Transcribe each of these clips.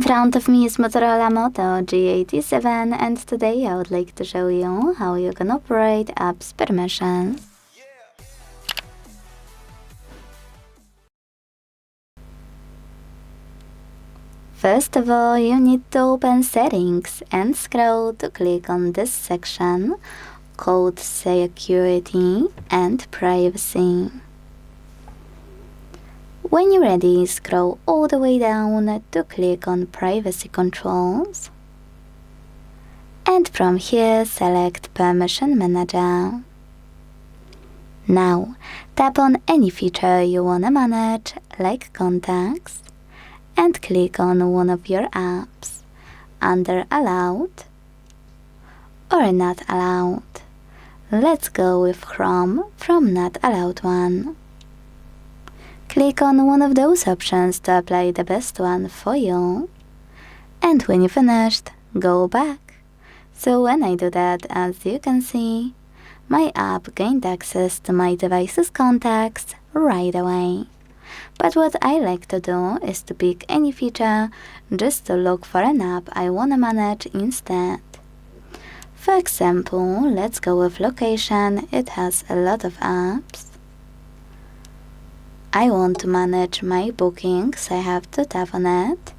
front of me is Motorola Moto G87, and today I would like to show you how you can operate apps permissions. First of all, you need to open Settings and scroll to click on this section called Security and Privacy. When you're ready, scroll all the way down to click on Privacy Controls. And from here, select Permission Manager. Now, tap on any feature you wanna manage, like contacts, and click on one of your apps under Allowed or Not Allowed. Let's go with Chrome from Not Allowed one. Click on one of those options to apply the best one for you. And when you're finished, go back. So when I do that, as you can see, my app gained access to my device's contacts right away. But what I like to do is to pick any feature just to look for an app I wanna manage instead. For example, let's go with location. It has a lot of apps. I want to manage my bookings, I have to tap on it.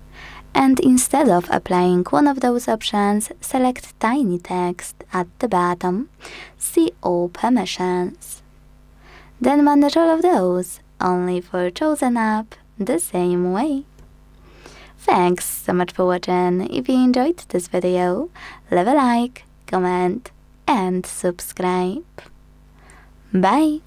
And instead of applying one of those options, select tiny text at the bottom, see all permissions. Then manage all of those, only for chosen app, the same way. Thanks so much for watching. If you enjoyed this video, leave a like, comment and subscribe. Bye!